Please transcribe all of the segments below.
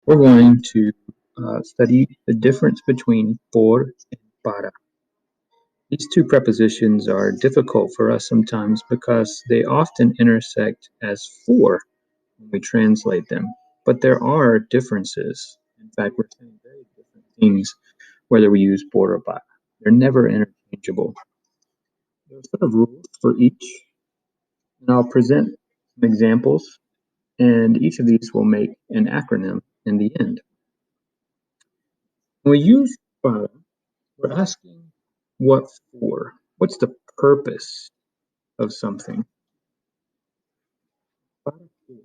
We're going to study the difference between por and para. These two prepositions are difficult for us sometimes because they often intersect as for when we translate them, but there are differences. In fact, we're saying very different things whether we use por or para. They're never interchangeable. There are a set of rules for each, and I'll present some examples, and each of these will make an acronym in the end. When we use para, we're asking what for? What's the purpose of something? ¿Para qué?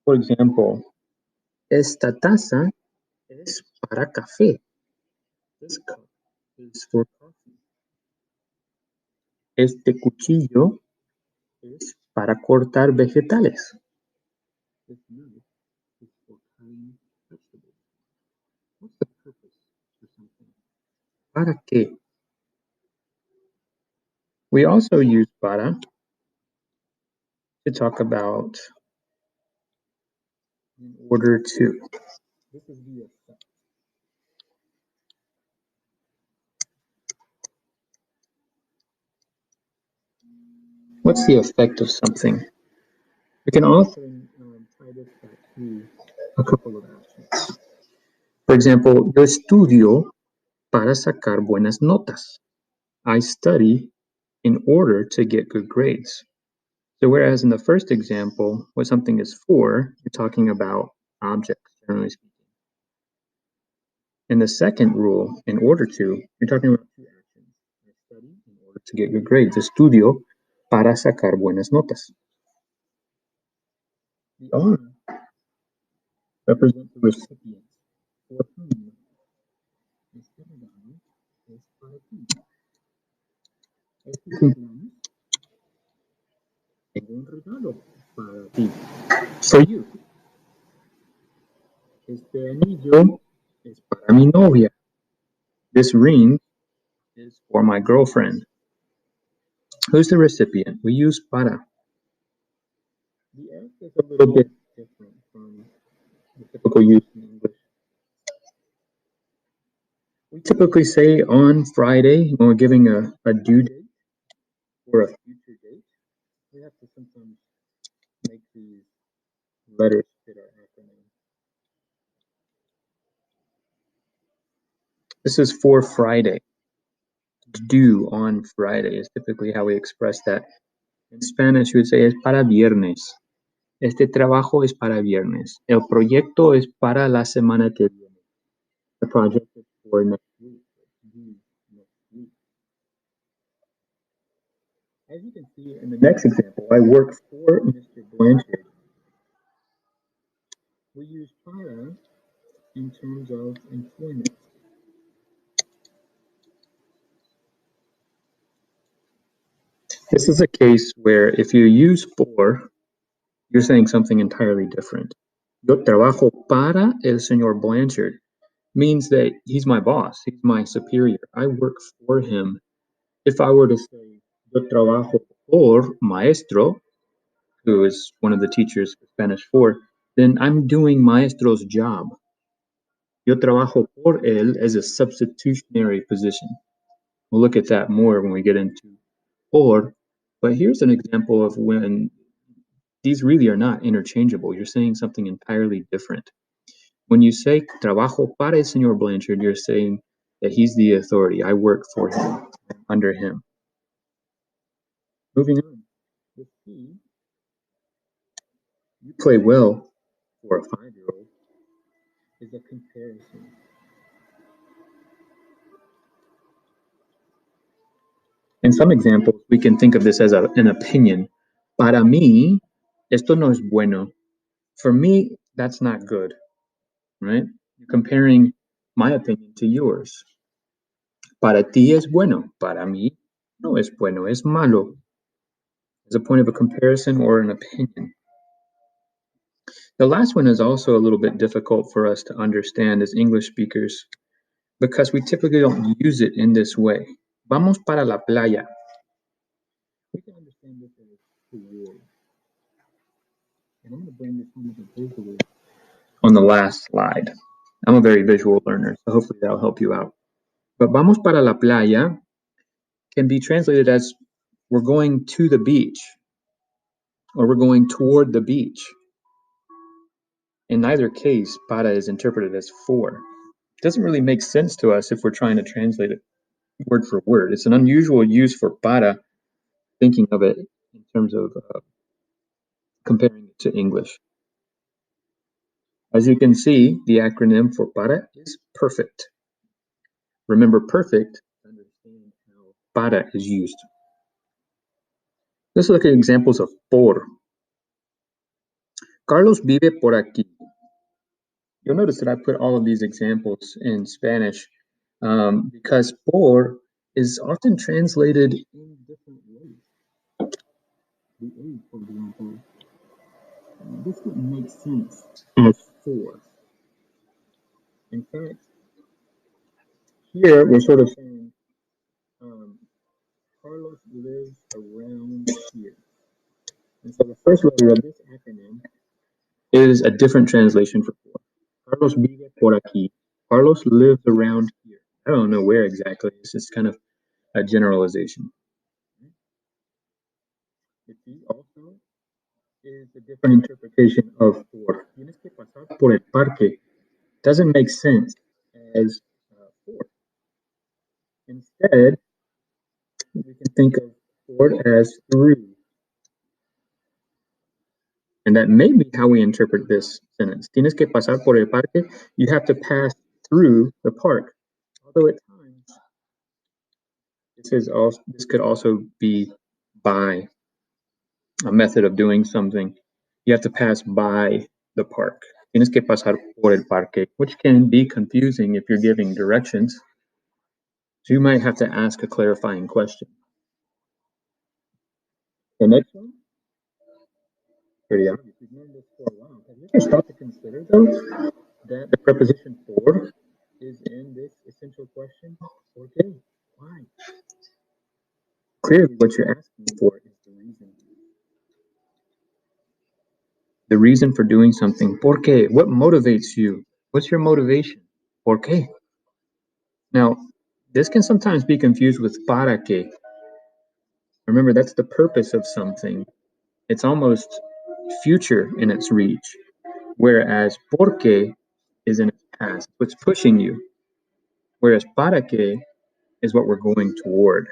For example, esta taza es para café. This cup is for coffee. Este cuchillo es para cortar vegetales. This knife is for cutting vegetables. What's the purpose for something? ¿Para qué? We also use para to talk about in order to. This is the effect. What's the effect of something? We can also tie this back to a couple of actions. For example, yo estudio para sacar buenas notas. I study in order to get good grades. So whereas in the first example, what something is for, you're talking about objects, generally speaking. In the second rule, in order to, you're talking about two actions. I study in order to get good grades. Estudio para sacar buenas notas. The R represents the recipient, for whom este regalo es para ti. Este cumpleaños tengo un regalo para ti. For you. Este anillo es para mi novia. This ring is for my girlfriend. Who's the recipient? We use para. The S is a little bit different from the typical use in English. We typically say on Friday when we're giving a due date or a future date. We have to sometimes make these letters fit our acronym. This is for Friday. Due on Friday is typically how we express that. In Spanish, you would say es para viernes. Este trabajo es para viernes. El proyecto es para la semana que viene. The project is for next week. Due next week. As you can see in the next example, I work for Mr. Blanchard. We use para in terms of employment. This is a case where if you use for, you're saying something entirely different. Yo trabajo para el señor Blanchard means that he's my boss, he's my superior. I work for him. If I were to say yo trabajo por maestro, who is one of the teachers of Spanish 4, then I'm doing maestro's job. Yo trabajo por él as a substitutionary position. We'll look at that more when we get into por, but here's an example of when these really are not interchangeable. You're saying something entirely different. When you say trabajo para el señor Blanchard, you're saying that he's the authority. I work for him, under him. Moving on. With he, you play well for a 5-year-old is a comparison. In some examples, we can think of this as an opinion. Para mí, esto no es bueno. For me, that's not good, right? You're comparing my opinion to yours. Para ti es bueno. Para mí no es bueno, es malo. As a point of a comparison or an opinion. The last one is also a little bit difficult for us to understand as English speakers because we typically don't use it in this way. Vamos para la playa. We can understand this as toward. And I'm going to bring this home as a visual on the last slide. I'm a very visual learner, so hopefully that'll help you out. But vamos para la playa can be translated as we're going to the beach or we're going toward the beach. In neither case, para is interpreted as for. It doesn't really make sense to us if we're trying to translate it word for word. It's an unusual use for para, thinking of it in terms of comparing it to English. As you can see, the acronym for para is perfect. Remember perfect to understand how para is used. Let's look at examples of por. Carlos vive por aquí. You'll notice that I put all of these examples in Spanish because por is often translated in different ways. The A, for example, this wouldn't make sense as for. In fact, here we're sort of saying Carlos lives around here. And so the first letter of this acronym is a different translation for por. Carlos vive por aquí. Carlos lives around here. I don't know where exactly. It's just kind of a generalization. The T also is a different interpretation of por. Tienes que pasar por el parque. Doesn't make sense as for. Instead, we can think of por as through. And that may be how we interpret this sentence. Tienes que pasar por el parque. You have to pass through the park. Although at times, this could also be by a method of doing something. You have to pass by the park. Tienes que pasar por el parque, which can be confusing if you're giving directions. So you might have to ask a clarifying question. The next one. Pretty obvious. We've known this for a while. Have you ever stopped to consider, though, that the preposition por is in this essential question? Okay, why? Clearly, what you're asking for is the reason. The reason for doing something. ¿Por qué? What motivates you? What's your motivation? ¿Por qué? Now, this can sometimes be confused with para qué. Remember, that's the purpose of something. It's almost future in its reach, whereas por qué is in its past. What's pushing you? Whereas para qué is what we're going toward.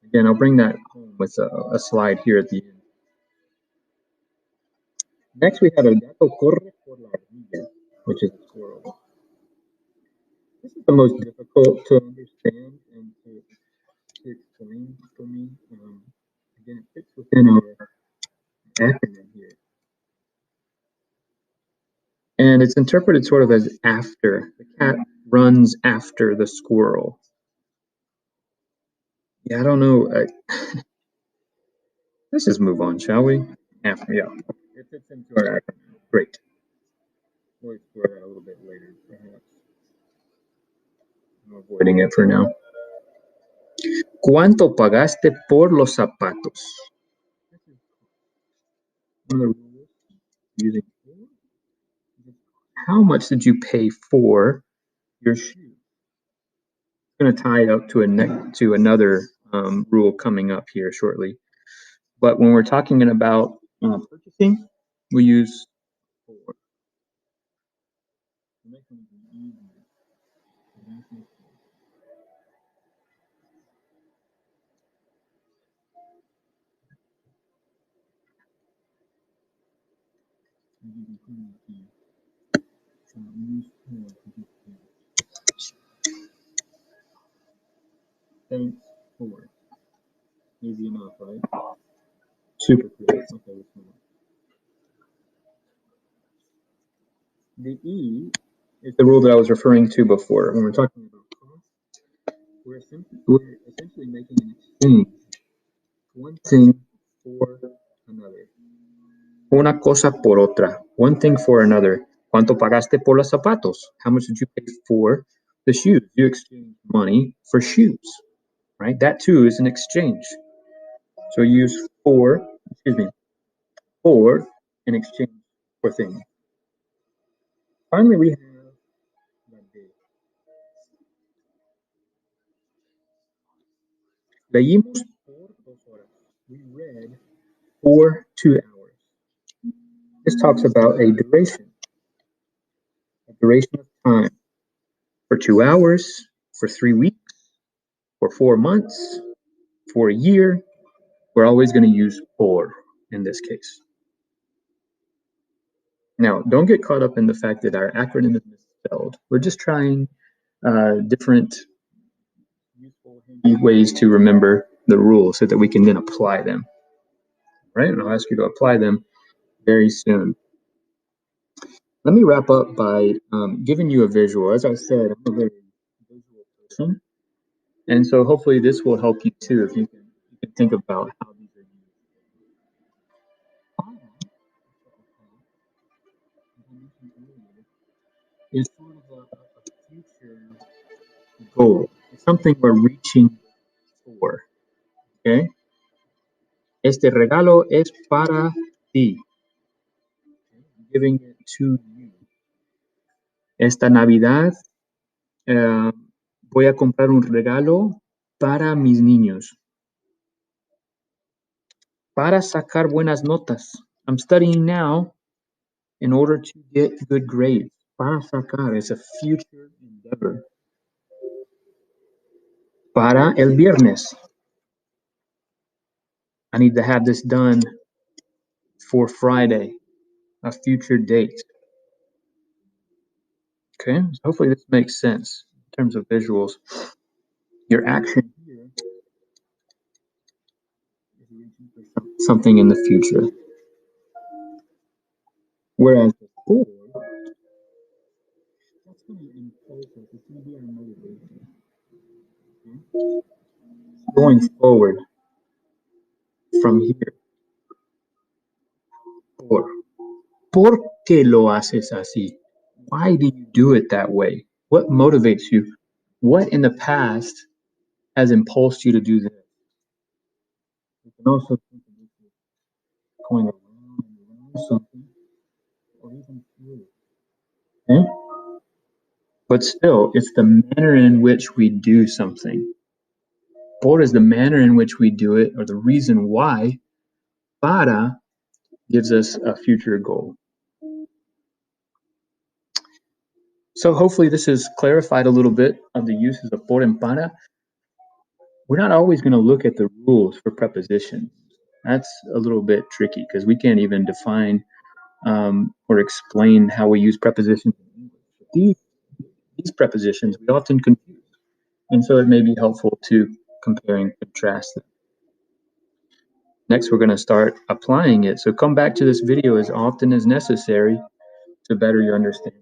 Again, I'll bring that home with a slide here at the end. Next, we have el gato corre por la orilla, which is a squirrel. This is the most difficult to understand and to explain for me. Again, it fits within our acronym here. And it's interpreted sort of as after. The cat runs after the squirrel. Yeah, I don't know. Let's just move on, shall we? After, yeah. It fits into our acronym. Great. We'll explore that a little bit later, perhaps. I'm avoiding it for now. ¿Cuánto pagaste por los zapatos? One of the rules using how much did you pay for your shoes? I'm going to tie it up to another rule coming up here shortly. But when we're talking about purchasing, we use for. Thanks for. Easy enough, right? Super clear. Okay, let's move on. The E is the rule that I was referring to before. When we're talking about cost, we're essentially making an exchange. One thing for another. Una cosa por otra. One thing for another. ¿Cuánto pagaste por los zapatos? How much did you pay for the shoes? You exchange money for shoes, right? That too is an exchange. So you use for in exchange for things. Finally, we have la de. Leímos por 2 horas. We read for 2 hours. This talks about a duration of time. For 2 hours, for 3 weeks, for 4 months, for a year. We're always going to use por in this case. Now, don't get caught up in the fact that our acronym is misspelled. We're just trying different useful ways to remember the rules so that we can then apply them. Right? And I'll ask you to apply them very soon. Let me wrap up by giving you a visual. As I said, I'm a very visual person. And so hopefully this will help you too if you can think about how these are used. Is sort of a future goal. It's something we're reaching for. Okay? Este regalo es para ti. I'm giving it to you. Esta Navidad voy a comprar un regalo para mis niños. Para sacar buenas notas. I'm studying now in order to get good grades. Para sacar is a future endeavor. Para el viernes. I need to have this done for Friday, a future date. Okay, so hopefully this makes sense in terms of visuals. Your action here is reaching for something in the future. Whereas the for, that's going to impose us, it's going to be our motivation. Okay? Going forward from here. ¿Por qué lo haces así? Why do you do it that way? What motivates you? What in the past has impulsed you to do this? You can also think of this as going around and around something, or even through. Okay? But still, it's the manner in which we do something. Por is the manner in which we do it, or the reason why. Para gives us a future goal. So hopefully this has clarified a little bit of the uses of por and para. We're not always going to look at the rules for prepositions. That's a little bit tricky because we can't even define or explain how we use prepositions in English. These prepositions we often confuse, and so it may be helpful to compare and contrast them. Next, we're going to start applying it. So come back to this video as often as necessary to better your understanding.